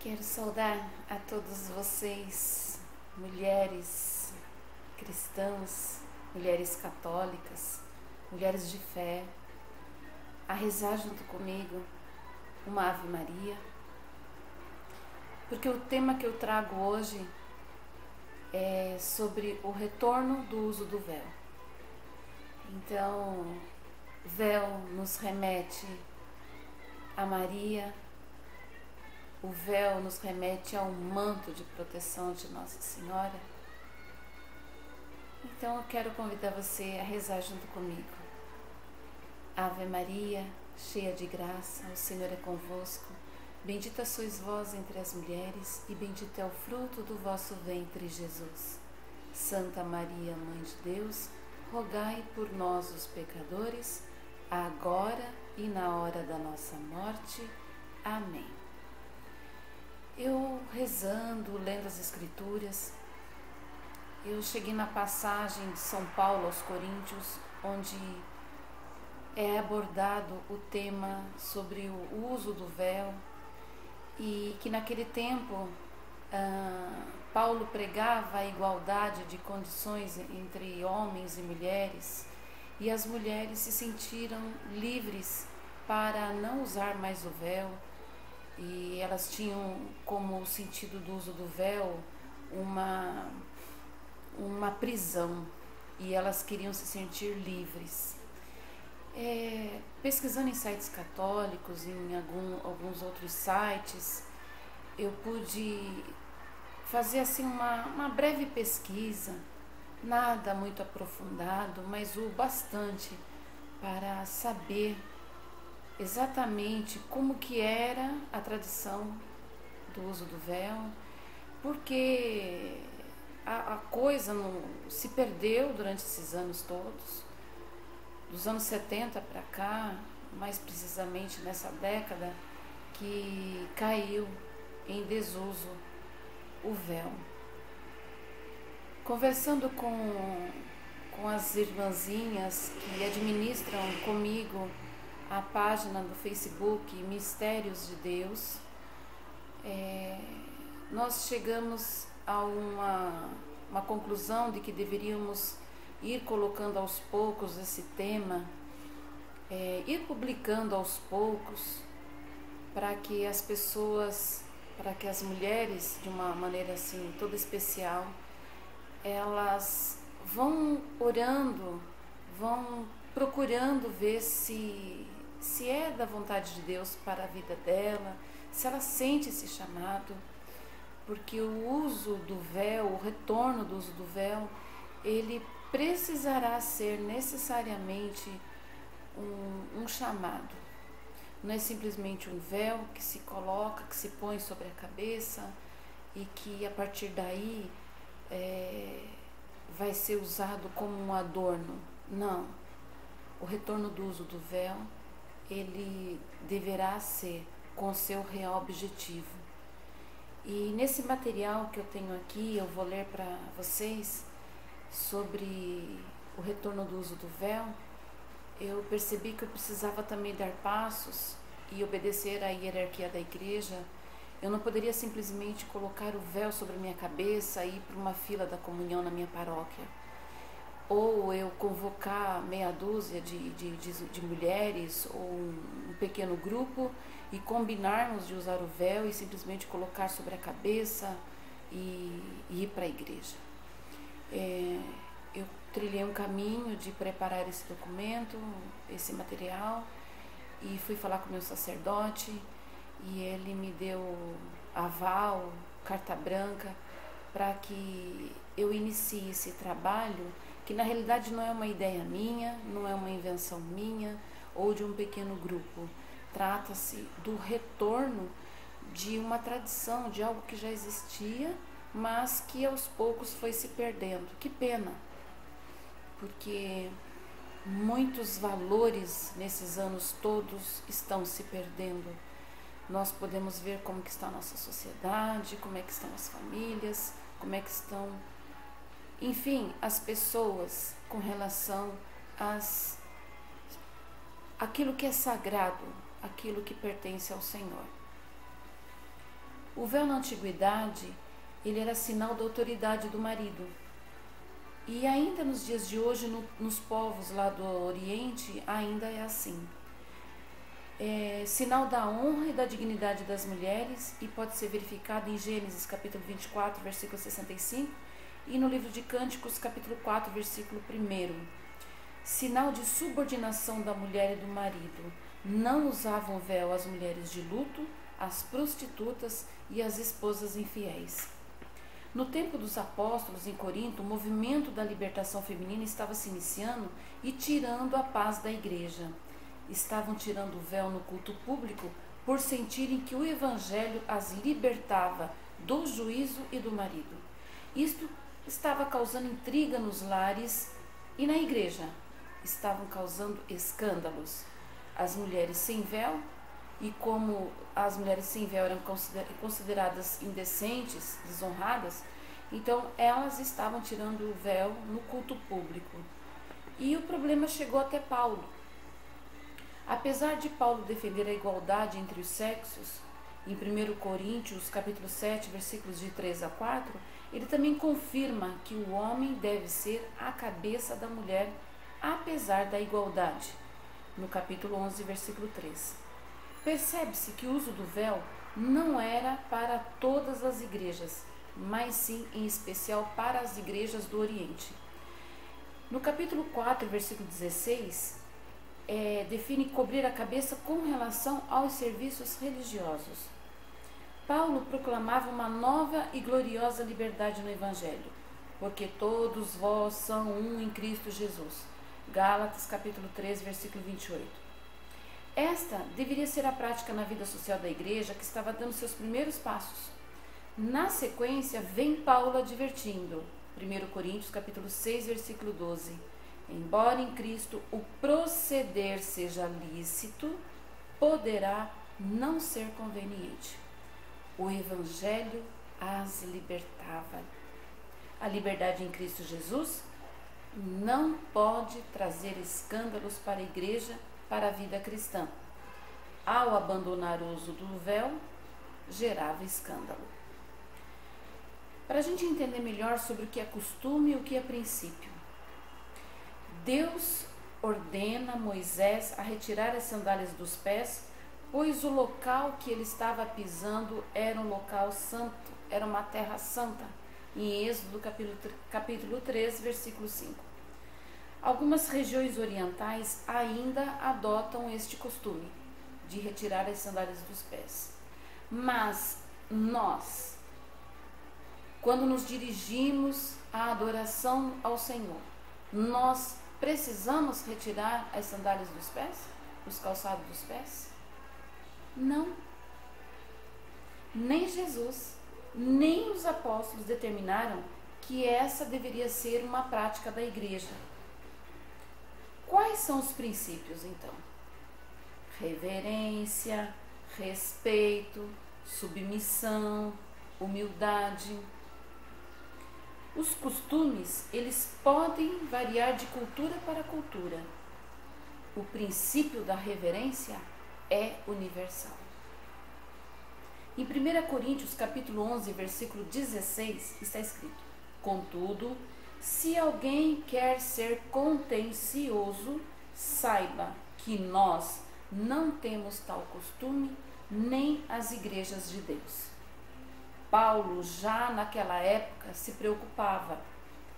Quero saudar a todos vocês, mulheres cristãs, mulheres católicas, mulheres de fé, a rezar junto comigo uma Ave Maria, porque o tema que eu trago hoje é sobre o retorno do uso do véu. Então, véu nos remete a Maria, o véu nos remete a um manto de proteção de Nossa Senhora. Então eu quero convidar você a rezar junto comigo. Ave Maria, cheia de graça, o Senhor é convosco. Bendita sois vós entre as mulheres, e bendito é o fruto do vosso ventre, Jesus. Santa Maria, Mãe de Deus, rogai por nós, os pecadores, agora e na hora da nossa morte. Amém. Eu rezando, lendo as Escrituras, eu cheguei na passagem de São Paulo aos Coríntios, onde é abordado o tema sobre o uso do véu, e que naquele tempo Paulo pregava a igualdade de condições entre homens e mulheres, e as mulheres se sentiram livres para não usar mais o véu, e elas tinham como sentido do uso do véu uma prisão, e elas queriam se sentir livres. Pesquisando em sites católicos, em alguns outros sites, eu pude fazer assim uma breve pesquisa, nada muito aprofundado, mas o bastante para saber exatamente como que era a tradição do uso do véu, porque a coisa se perdeu durante esses anos todos, dos anos 70 para cá, mais precisamente nessa década, que caiu em desuso o véu. Conversando com as irmãzinhas que administram comigo a página do Facebook Mistérios de Deus, nós chegamos a uma conclusão de que deveríamos ir colocando aos poucos esse tema, ir publicando aos poucos, para que as pessoas, para que as mulheres, de uma maneira assim toda especial, elas vão orando, vão procurando ver se é da vontade de Deus para a vida dela, se ela sente esse chamado, porque o uso do véu, o retorno do uso do véu, ele precisará ser necessariamente um chamado. Não é simplesmente um véu que se coloca, que se põe sobre a cabeça e que a partir daí vai ser usado como um adorno. Não. O retorno do uso do véu, ele deverá ser com o seu real objetivo. E nesse material que eu tenho aqui, eu vou ler para vocês sobre o retorno do uso do véu. Eu percebi que eu precisava também dar passos e obedecer à hierarquia da igreja. Eu não poderia simplesmente colocar o véu sobre a minha cabeça e ir para uma fila da comunhão na minha paróquia. Ou eu convocar meia dúzia de mulheres ou um pequeno grupo e combinarmos de usar o véu e simplesmente colocar sobre a cabeça e ir para a igreja. Eu trilhei um caminho de preparar esse documento, esse material, e fui falar com o meu sacerdote, e ele me deu aval, carta branca, para que eu inicie esse trabalho, que na realidade não é uma ideia minha, não é uma invenção minha ou de um pequeno grupo. Trata-se do retorno de uma tradição, de algo que já existia, mas que aos poucos foi se perdendo. Que pena, porque muitos valores nesses anos todos estão se perdendo. Nós podemos ver como que está a nossa sociedade, como é que estão as famílias, como é que estão, enfim, as pessoas com relação àquilo que é sagrado, aquilo que pertence ao Senhor. O véu na antiguidade, ele era sinal da autoridade do marido. E ainda nos dias de hoje, nos povos lá do Oriente, ainda é assim. É sinal da honra e da dignidade das mulheres e pode ser verificado em Gênesis capítulo 24, versículo 65 e no livro de Cânticos capítulo 4, versículo 1. Sinal de subordinação da mulher e do marido. Não usavam véu as mulheres de luto, as prostitutas e as esposas infiéis. No tempo dos apóstolos em Corinto, o movimento da libertação feminina estava se iniciando e tirando a paz da igreja. Estavam tirando o véu no culto público por sentirem que o evangelho as libertava do juízo e do marido. Isto estava causando intriga nos lares e na igreja. Estavam causando escândalos. As mulheres sem véu, e como as mulheres sem véu eram consideradas indecentes, desonradas, então elas estavam tirando o véu no culto público. E o problema chegou até Paulo. Apesar de Paulo defender a igualdade entre os sexos, em 1 Coríntios capítulo 7, versículos de 3 a 4, ele também confirma que o homem deve ser a cabeça da mulher, apesar da igualdade, no capítulo 11, versículo 3. Percebe-se que o uso do véu não era para todas as igrejas, mas sim, em especial, para as igrejas do Oriente. No capítulo 4, versículo 16, define cobrir a cabeça com relação aos serviços religiosos. Paulo proclamava uma nova e gloriosa liberdade no Evangelho, porque todos vós são um em Cristo Jesus. Gálatas capítulo 3, versículo 28. Esta deveria ser a prática na vida social da igreja que estava dando seus primeiros passos. Na sequência, vem Paulo advertindo, 1 Coríntios capítulo 6, versículo 12. Embora em Cristo o proceder seja lícito, poderá não ser conveniente. O Evangelho as libertava. A liberdade em Cristo Jesus não pode trazer escândalos para a igreja, para a vida cristã. Ao abandonar o uso do véu, gerava escândalo. Para a gente entender melhor sobre o que é costume e o que é princípio, Deus ordena Moisés a retirar as sandálias dos pés, pois o local que ele estava pisando era um local santo, era uma terra santa, em Êxodo capítulo 3, versículo 5. Algumas regiões orientais ainda adotam este costume de retirar as sandálias dos pés. Mas nós, quando nos dirigimos à adoração ao Senhor, nós precisamos retirar as sandálias dos pés? Os calçados dos pés? Não. Nem Jesus, nem os apóstolos determinaram que essa deveria ser uma prática da igreja. Quais são os princípios, então? Reverência, respeito, submissão, humildade. Os costumes, eles podem variar de cultura para cultura. O princípio da reverência é universal. Em 1 Coríntios capítulo 11, versículo 16, está escrito: Contudo, se alguém quer ser contencioso, saiba que nós não temos tal costume, nem as igrejas de Deus. Paulo, já naquela época, se preocupava,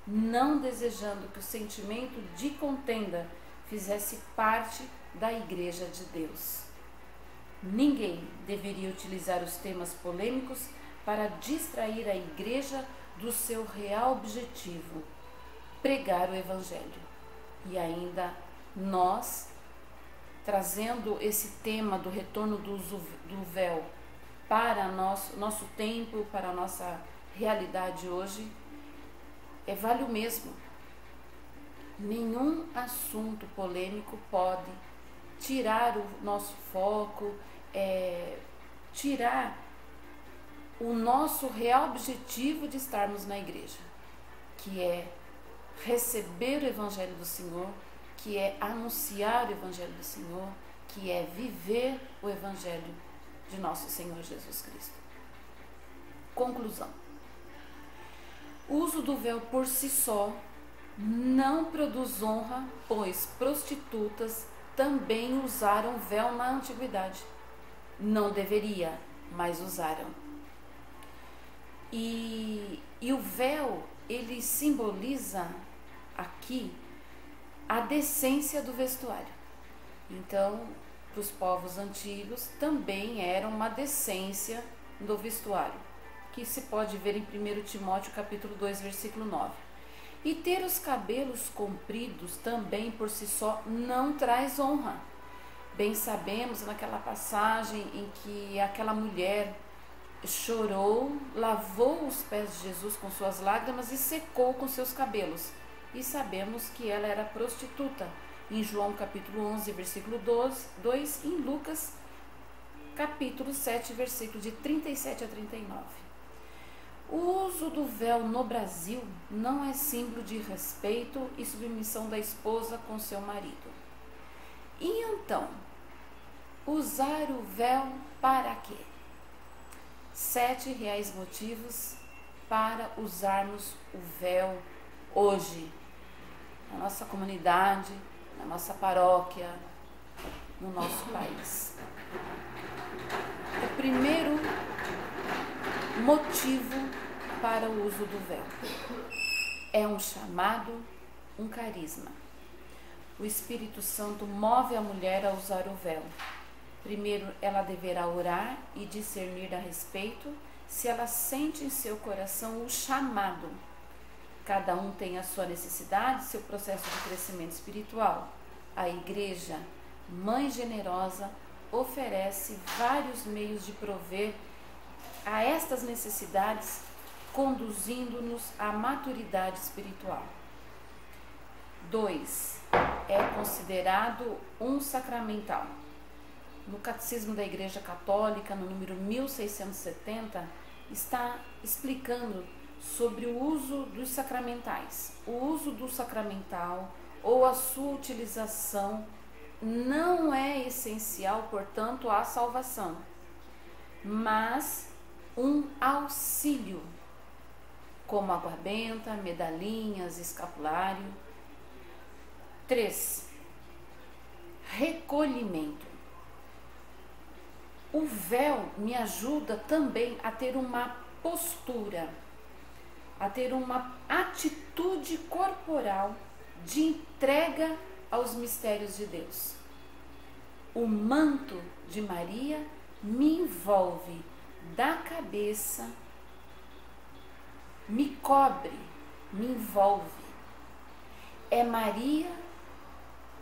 não desejando que o sentimento de contenda fizesse parte da igreja de Deus. Ninguém deveria utilizar os temas polêmicos para distrair a igreja do seu real objetivo, pregar o Evangelho. E ainda nós, trazendo esse tema do retorno do véu para nosso tempo, para a nossa realidade hoje, vale o mesmo. Nenhum assunto polêmico pode tirar o nosso foco, tirar o nosso real objetivo de estarmos na igreja, que é receber o Evangelho do Senhor, que é anunciar o Evangelho do Senhor, que é viver o Evangelho de nosso Senhor Jesus Cristo. Conclusão. O uso do véu por si só não produz honra, pois prostitutas também usaram véu na antiguidade. Não deveria, mas usaram. E o véu, ele simboliza aqui a decência do vestuário. Então, para os povos antigos, também era uma decência do vestuário, que se pode ver em 1 Timóteo capítulo 2, versículo 9. E ter os cabelos compridos também por si só não traz honra. Bem sabemos naquela passagem em que aquela mulher chorou, lavou os pés de Jesus com suas lágrimas e secou com seus cabelos. E sabemos que ela era prostituta, em João capítulo 11, versículo 2, e em Lucas capítulo 7, versículo de 37 a 39. O uso do véu no Brasil não é símbolo de respeito e submissão da esposa com seu marido. E então, usar o véu para quê? 7 reais motivos para usarmos o véu hoje, na nossa comunidade, na nossa paróquia, no nosso país. O primeiro motivo para o uso do véu é um chamado, um carisma. O Espírito Santo move a mulher a usar o véu. Primeiro, ela deverá orar e discernir a respeito se ela sente em seu coração o chamado. Cada um tem a sua necessidade, seu processo de crescimento espiritual. A Igreja, Mãe Generosa, oferece vários meios de prover a estas necessidades, conduzindo-nos à maturidade espiritual. 2. É considerado um sacramental. No Catecismo da Igreja Católica, no número 1670, está explicando sobre o uso dos sacramentais. O uso do sacramental ou a sua utilização não é essencial, portanto, à salvação, mas um auxílio, como água benta, medalhinhas, escapulário. 3. Recolhimento. O véu me ajuda também a ter uma postura, a ter uma atitude corporal de entrega aos mistérios de Deus. O manto de Maria me envolve da cabeça, me cobre, me envolve. É Maria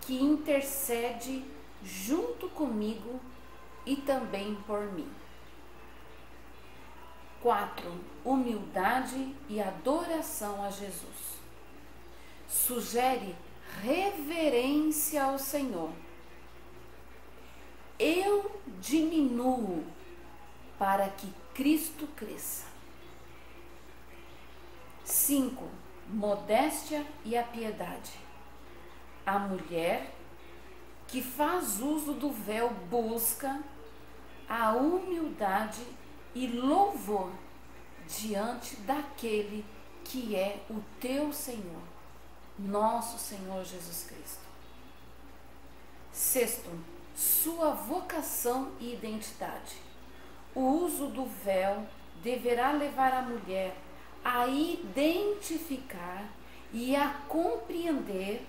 que intercede junto comigo e também por mim. 4. Humildade e adoração a Jesus. Sugere reverência ao Senhor. Eu diminuo para que Cristo cresça. 5. Modéstia e a piedade. A mulher que faz uso do véu busca a humildade e louvor diante daquele que é o teu Senhor, nosso Senhor Jesus Cristo. 6. Sua vocação e identidade. O uso do véu deverá levar a mulher a identificar e a compreender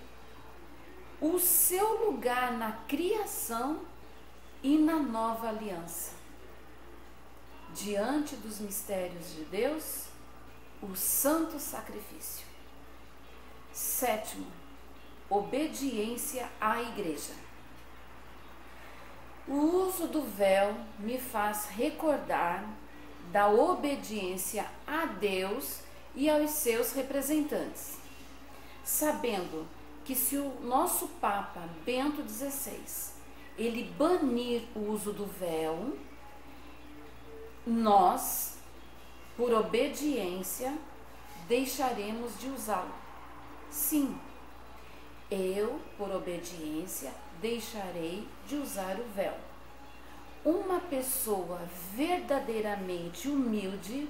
o seu lugar na criação e na nova aliança. Diante dos mistérios de Deus, o santo sacrifício. 7. Obediência à Igreja. O uso do véu me faz recordar da obediência a Deus e aos seus representantes, sabendo que se o nosso Papa Bento XVI ele banir o uso do véu, nós, por obediência, deixaremos de usá-lo. Sim, eu, por obediência, deixarei de usar o véu. Uma pessoa verdadeiramente humilde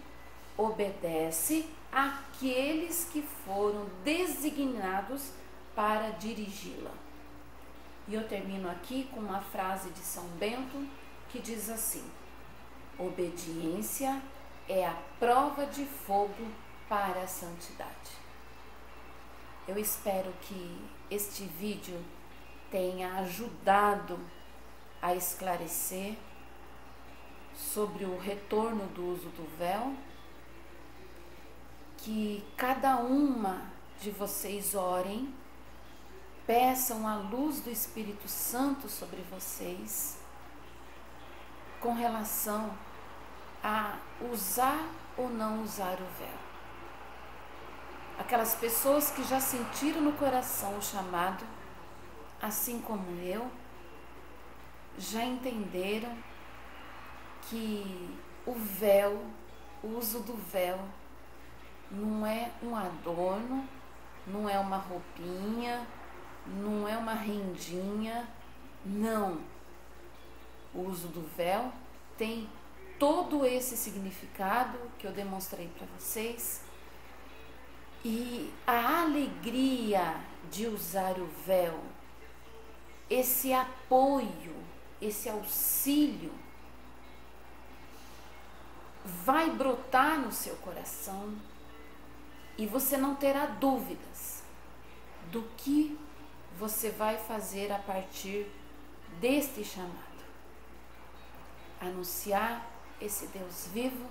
obedece àqueles que foram designados para dirigi-la. E eu termino aqui com uma frase de São Bento que diz assim: obediência é a prova de fogo para a santidade. Eu espero que este vídeo tenha ajudado a esclarecer sobre o retorno do uso do véu, que cada uma de vocês orem, peçam a luz do Espírito Santo sobre vocês com relação a usar ou não usar o véu. Aquelas pessoas que já sentiram no coração o chamado, assim como eu, já entenderam que o véu, o uso do véu, não é um adorno, não é uma roupinha, não é uma rendinha, não. O uso do véu tem todo esse significado que eu demonstrei para vocês, e a alegria de usar o véu, esse apoio, esse auxílio, vai brotar no seu coração e você não terá dúvidas do que você vai fazer a partir deste chamado. Anunciar esse Deus vivo,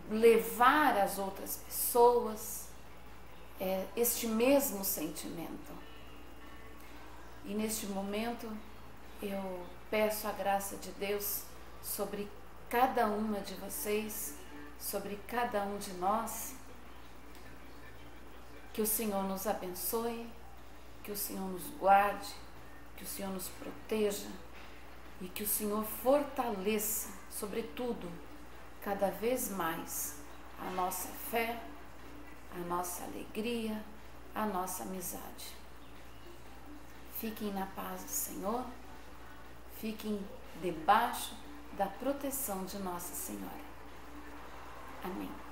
levar às outras pessoas este mesmo sentimento. E neste momento eu peço a graça de Deus sobre cada uma de vocês, sobre cada um de nós, que o Senhor nos abençoe, que o Senhor nos guarde, que o Senhor nos proteja e que o Senhor fortaleça, sobretudo, cada vez mais a nossa fé, a nossa alegria, a nossa amizade. Fiquem na paz do Senhor, fiquem debaixo da proteção de Nossa Senhora. Amém.